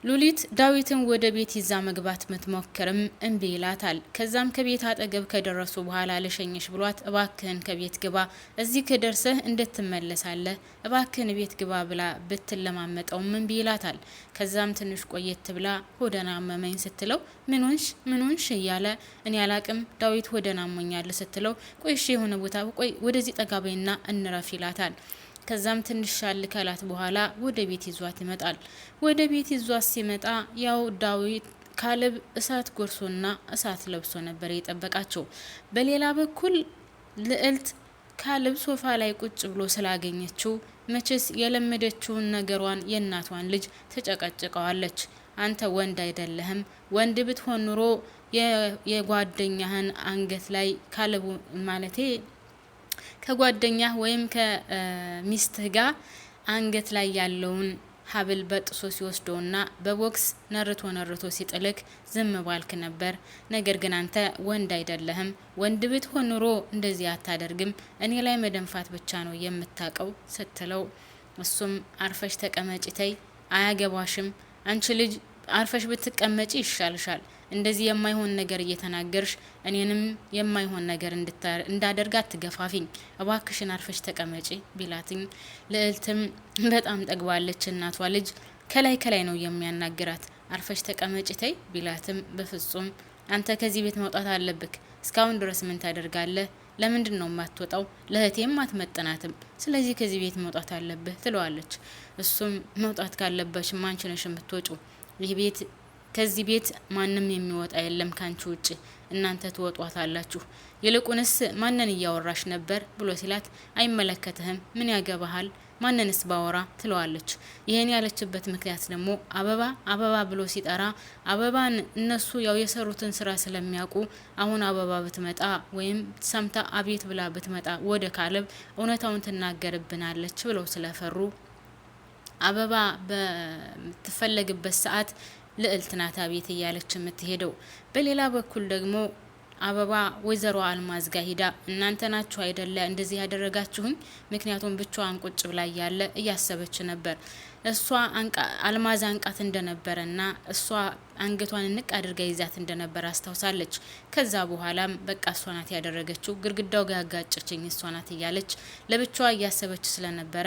ሉሊት ዳዊትን ወደ ቤት ይዛ መግባት ምትሞክርም እምቢ ይላታል። ከዛም ከቤት አጠገብ ከደረሱ በኋላ ልሸኝሽ ብሏት እባክህን ከቤት ግባ፣ እዚህ ከደርሰህ እንድትመለሳለህ፣ እባክህን ቤት ግባ ብላ ብትለማመጠውም እምቢ ይላታል። ከዛም ትንሽ ቆየት ብላ ሆደና አመመኝ ስትለው ምን ሆንሽ እያለ እኔ አላቅም ዳዊት ሆደና አሞኛል ስትለው ቆይሽ የሆነ ቦታ ቆይ ወደዚህ ጠጋበይና እንረፍ ይላታል። ከዛም ትንሽ ሻል ከላት በኋላ ወደ ቤት ይዟት ይመጣል። ወደ ቤት ይዟት ሲመጣ ያው ዳዊት ካሌብ እሳት ጎርሶና እሳት ለብሶ ነበር የጠበቃቸው። በሌላ በኩል ልዕልት ካሌብ ሶፋ ላይ ቁጭ ብሎ ስላገኘችው መቼስ የለመደችውን ነገሯን የእናቷን ልጅ ተጨቀጭቀዋለች። አንተ ወንድ አይደለህም፣ ወንድ ብትሆን ኑሮ የጓደኛህን አንገት ላይ ካሌብ ማለቴ ከጓደኛ ወይም ከሚስትህ ጋር አንገት ላይ ያለውን ሀብል በጥሶ ሲወስደውና በቦክስ ነርቶ ሲጥልክ ዝም ባልክ ነበር። ነገር ግን አንተ ወንድ አይደለህም። ወንድ ብትሆን ኑሮ እንደዚህ አታደርግም። እኔ ላይ መደንፋት ብቻ ነው የምታቀው ስትለው እሱም አርፈሽ ተቀመጪ ተይ፣ አያገባሽም። አንቺ ልጅ አርፈሽ ብትቀመጪ ይሻልሻል። እንደዚህ የማይሆን ነገር እየተናገርሽ እኔንም የማይሆን ነገር እንዳደርግ አትገፋፊኝ፣ እባክሽን አርፈሽ ተቀመጪ ቢላትኝ፣ ልዕልትም በጣም ጠግባለች። እናቷ ልጅ ከላይ ነው የሚያናግራት። አርፈሽ ተቀመጪ ተይ ቢላትም በፍጹም አንተ ከዚህ ቤት መውጣት አለብክ። እስካሁን ድረስ ምን ታደርጋለህ? ለምንድን ነው የማትወጣው? ለእህቴም አትመጥናትም። ስለዚህ ከዚህ ቤት መውጣት አለብህ ትለዋለች። እሱም መውጣት ካለበሽ አንቺ ነሽ የምትወጪው። ይህ ቤት ከዚህ ቤት ማንም የሚወጣ የለም ካንቺ ውጪ፣ እናንተ ትወጧታላችሁ። ይልቁንስ ማንን እያወራሽ ነበር ብሎ ሲላት አይመለከትህም፣ ምን ያገባሃል? ማንንስ ባወራ ትለዋለች። ይሄን ያለችበት ምክንያት ደግሞ አበባ ብሎ ሲጠራ አበባን እነሱ ያው የሰሩትን ስራ ስለሚያውቁ አሁን አበባ ብትመጣ ወይም ሰምታ አቤት ብላ ብትመጣ ወደ ካሌብ እውነታውን ትናገርብናለች ብለው ስለፈሩ አበባ በትፈለግበት ሰዓት ልዕልት ናት አቤት እያለች የምትሄደው። በሌላ በኩል ደግሞ አበባ ወይዘሮ አልማዝ ጋር ሂዳ እናንተ ናችሁ አይደለ እንደዚህ ያደረጋችሁኝ? ምክንያቱም ብቻዋን ቁጭ ብላ ያለ እያሰበች ነበር። እሷ አልማዝ አንቃት እንደነበረና እሷ አንገቷን ንቅ አድርጋ ይዛት እንደነበረ አስታውሳለች። ከዛ በኋላም በቃ እሷ ናት ያደረገችው፣ ግርግዳው ጋር ያጋጨችኝ እሷ ናት እያለች ለብቻዋ እያሰበች ስለነበረ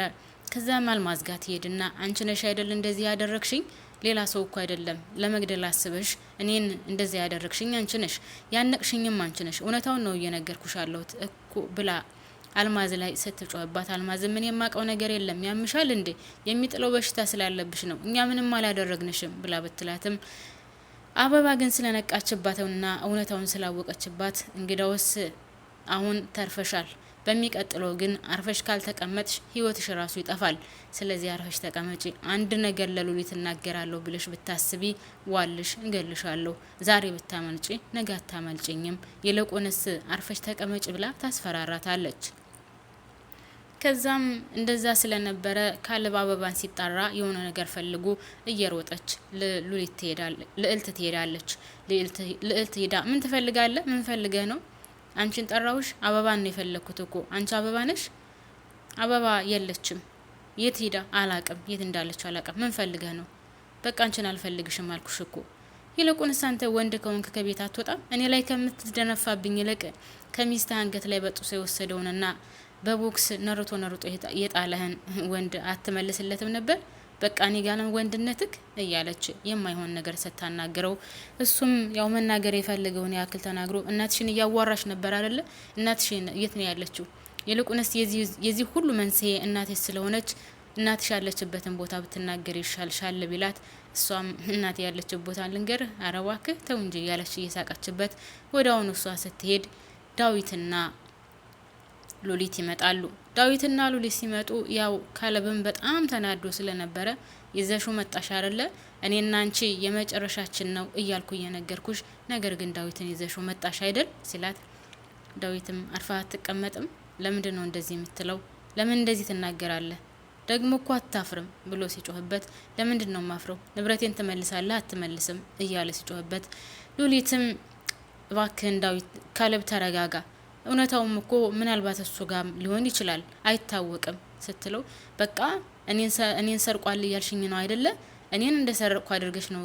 ከዛም አልማዝ ጋር ትሄድና አንቺ ነሽ አይደል እንደዚህ ያደረግሽኝ? ሌላ ሰው እኮ አይደለም ለመግደል አስበሽ እኔን እንደዚህ ያደረግሽኝ አንቺ ነሽ፣ ያነቅሽኝም አንቺ ነሽ፣ እውነታውን ነው እየነገርኩሽ ያለሁት እኮ ብላ አልማዝ ላይ ስትጮህባት፣ አልማዝ ምን የማቀው ነገር የለም ያምሻል እንዴ? የሚጥለው በሽታ ስላለብሽ ነው፣ እኛ ምንም አላደረግንሽም ብላ ብትላትም አበባ ግን ስለነቃችባትና እውነታውን ስላወቀችባት እንግዳውስ አሁን ተርፈሻል፣ በሚቀጥለው ግን አርፈሽ ካልተቀመጥሽ ህይወትሽ ራሱ ይጠፋል። ስለዚህ አርፈሽ ተቀመጪ። አንድ ነገር ለሉሊት እናገራለሁ ብለሽ ብታስቢ ዋልሽ እንገልሻለሁ። ዛሬ ብታመልጪ ነገ አታመልጭኝም። ይልቁንስ አርፈሽ ተቀመጪ ብላ ታስፈራራታለች። ከዛም እንደዛ ስለነበረ ካሌብ አበባን ሲጣራ የሆነ ነገር ፈልጉ እየሮጠች ልዕልት ትሄዳለች። ልዕልት ሄዳ ምን ትፈልጋለህ? ምን ፈልገህ ነው? አንቺን ጠራውሽ? አበባን ነው የፈለኩት እኮ። አንቺ አበባ ነሽ? አበባ የለችም። የት ሄዳ? አላቅም፣ የት እንዳለች አላቅም። ምን ፈልገህ ነው? በቃ አንቺን አልፈልግሽም አልኩሽ እኮ። ይልቁንስ አንተ ወንድ ከሆንክ ከቤት አትወጣም? እኔ ላይ ከምትደነፋብኝ ይልቅ ከሚስት አንገት ላይ በጥሶ የወሰደውንና በቦክስ ነርቶ የጣለህን ወንድ አትመልስለትም ነበር? በቃ እኔ ጋር ነው ወንድነትክ እያለች የማይሆን ነገር ስታናግረው እሱም ያው መናገር የፈልገውን ያክል ተናግሮ እናትሽን እያዋራሽ ነበር አይደለ? እናትሽን የት ነው ያለችው? ይልቁንስ የዚህ ሁሉ መንስኤ እናትሽ ስለሆነች እናትሽ ያለችበትን ቦታ ብትናገር ይሻልሻል ቢላት፣ እሷም እናት ያለችበት ቦታ ልንገር አረዋክህ ተው እንጂ እያለች እየሳቀችበት ወደ አሁኑ እሷ ስትሄድ ዳዊትና ሉሊት ይመጣሉ። ዳዊትና ሉሊት ሲመጡ ያው ካሌብን በጣም ተናዶ ስለነበረ ይዘሹ መጣሽ አይደለ? እኔና አንቺ የመጨረሻችን ነው እያልኩ እየነገርኩሽ፣ ነገር ግን ዳዊትን ይዘሹ መጣሽ አይደል ሲላት፣ ዳዊትም አርፋ አትቀመጥም? ለምንድን ነው እንደዚህ የምትለው? ለምን እንደዚህ ትናገራለህ? ደግሞ እኮ አታፍርም ብሎ ሲጮህበት፣ ለምንድን ነው ማፍረው? ንብረቴን ትመልሳለህ አትመልስም እያለ ሲጮህበት፣ ሉሊትም እባክህን ዳዊት ካሌብ ተረጋጋ፣ እውነታውም እኮ ምናልባት እሱ ጋር ሊሆን ይችላል አይታወቅም ስትለው፣ በቃ እኔን ሰርቋል እያልሽኝ ነው አይደለ? እኔን እንደሰረቅኩ አድርገሽ ነው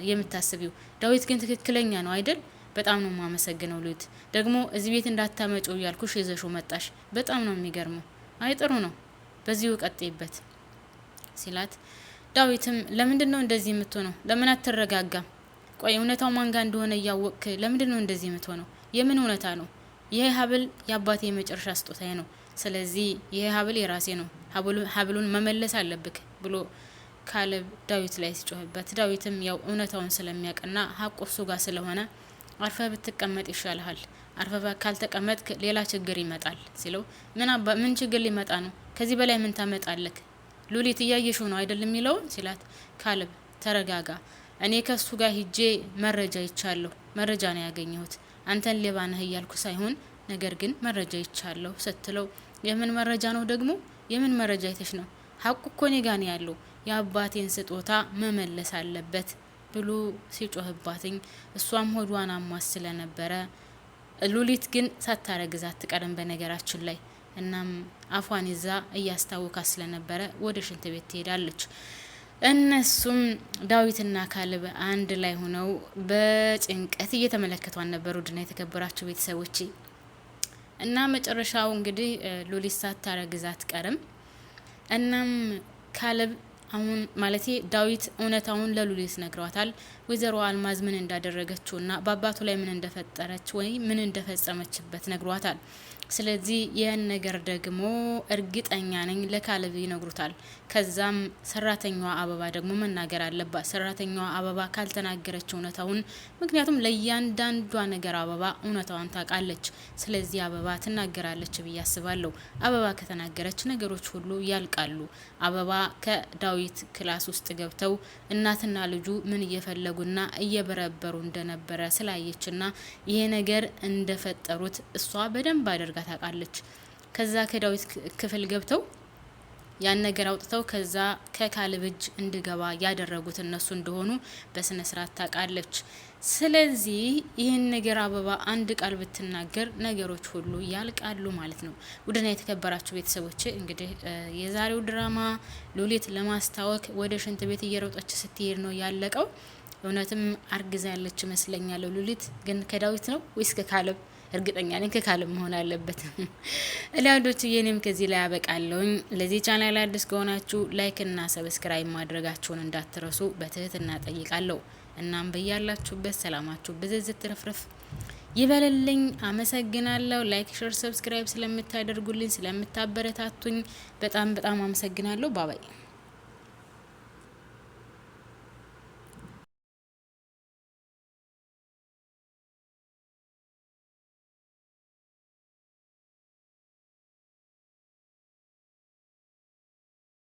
የምታስቢው። ዳዊት ግን ትክክለኛ ነው አይደል? በጣም ነው ማመሰግነው ሉሊት። ደግሞ እዚህ ቤት እንዳታመጪው ያልኩሽ ይዘሽው መጣሽ። በጣም ነው የሚገርመው። አይ ጥሩ ነው፣ በዚሁ ቀጥይበት ሲላት፣ ዳዊትም ለምንድን ነው እንደዚህ የምትሆነው? ለምን አትረጋጋም? ቆይ እውነታው ማን ጋር እንደሆነ እያወቅክ ለምንድን ነው እንደዚህ የምትሆነው? የምን እውነታ ነው? ይሄ ሀብል የአባቴ የመጨረሻ ስጦታዬ ነው። ስለዚህ ይሄ ሀብል የራሴ ነው። ሀብሉን መመለስ አለብክ ብሎ ካሌብ ዳዊት ላይ ሲጮህበት፣ ዳዊትም ያው እውነታውን ስለሚያውቅና ሀቁ እሱ ጋር ስለሆነ አርፈ ብትቀመጥ ይሻልሃል፣ አርፈ ካልተቀመጥክ ሌላ ችግር ይመጣል ሲለው፣ ምን ችግር ሊመጣ ነው? ከዚህ በላይ ምን ታመጣለክ? ሉሊት እያየሽው ነው አይደል የሚለውን ሲላት፣ ካሌብ ተረጋጋ፣ እኔ ከሱ ጋር ሂጄ መረጃ ይቻለሁ፣ መረጃ ነው ያገኘሁት። አንተን ሌባ ነህ እያልኩ ሳይሆን ነገር ግን መረጃ ይቻለሁ ስትለው፣ የምን መረጃ ነው ደግሞ? የምን መረጃ አይተሽ ነው? ሀቁ እኮ እኔ ጋር ነው ያለው፣ የአባቴን ስጦታ መመለስ አለበት ብሎ ሲጮህባትኝ፣ እሷም ሆዷን አሟት ስለነበረ ሉሊት ግን ሳታረግዝ አትቀርም በነገራችን ላይ። እናም አፏን ይዛ እያስታወካት ስለነበረ ወደ ሽንት ቤት ትሄዳለች። እነሱም ዳዊትና ካሌብ አንድ ላይ ሆነው በጭንቀት እየተመለከቷን ነበር። ውድና የተከበራችሁ ቤተሰቦቼ እና መጨረሻው እንግዲህ ሉሊት ሳታረግዝ አትቀርም። እናም ካሌብ አሁን ማለቴ ዳዊት እውነታውን ለሉሊት ነግሯታል። ወይዘሮ አልማዝ ምን እንዳደረገችውና በአባቱ ላይ ምን እንደፈጠረች ወይ ምን እንደፈጸመችበት ነግሯታል። ስለዚህ ይህን ነገር ደግሞ እርግጠኛ ነኝ ለካሌብ ይነግሩታል። ከዛም ሰራተኛዋ አበባ ደግሞ መናገር አለባት። ሰራተኛዋ አበባ ካልተናገረች እውነታውን፣ ምክንያቱም ለእያንዳንዷ ነገር አበባ እውነታዋን ታውቃለች። ስለዚህ አበባ ትናገራለች ብዬ አስባለሁ። አበባ ከተናገረች ነገሮች ሁሉ ያልቃሉ። አበባ ከዳዊት ክላስ ውስጥ ገብተው እናትና ልጁ ምን እየፈለጉና እየበረበሩ እንደነበረ ስላየችና ይሄ ነገር እንደፈጠሩት እሷ በደንብ አድርጋ ታውቃለች። ከዛ ከዳዊት ክፍል ገብተው ያን ነገር አውጥተው ከዛ ከካሌብ እጅ እንዲገባ ያደረጉት እነሱ እንደሆኑ በስነ ስርዓት ታውቃለች። ስለዚህ ይህን ነገር አበባ አንድ ቃል ብትናገር ነገሮች ሁሉ ያልቃሉ ማለት ነው። ውድና የተከበራችሁ ቤተሰቦች እንግዲህ የዛሬው ድራማ ሉሊት ለማስታወክ ወደ ሽንት ቤት እየሮጠች ስትሄድ ነው ያለቀው። እውነትም አርግዛ ያለች ይመስለኛል። ሉሊት ግን ከዳዊት ነው ወይስ ከካሌብ? እርግጠኛ ነኝ ከካሌብ መሆን አለበት። እላዶች የኔም ከዚህ ላይ ያበቃለሁኝ። ለዚህ ቻናል አዲስ ከሆናችሁ ላይክ እና ሰብስክራይብ ማድረጋችሁን እንዳትረሱ በትህትና ጠይቃለሁ። እናም በያላችሁበት ሰላማችሁ ብዝዝት ትረፍረፍ ይበልልኝ። አመሰግናለሁ። ላይክ፣ ሼር፣ ሰብስክራይብ ስለምታደርጉልኝ ስለምታበረታቱኝ በጣም በጣም አመሰግናለሁ። ባባይ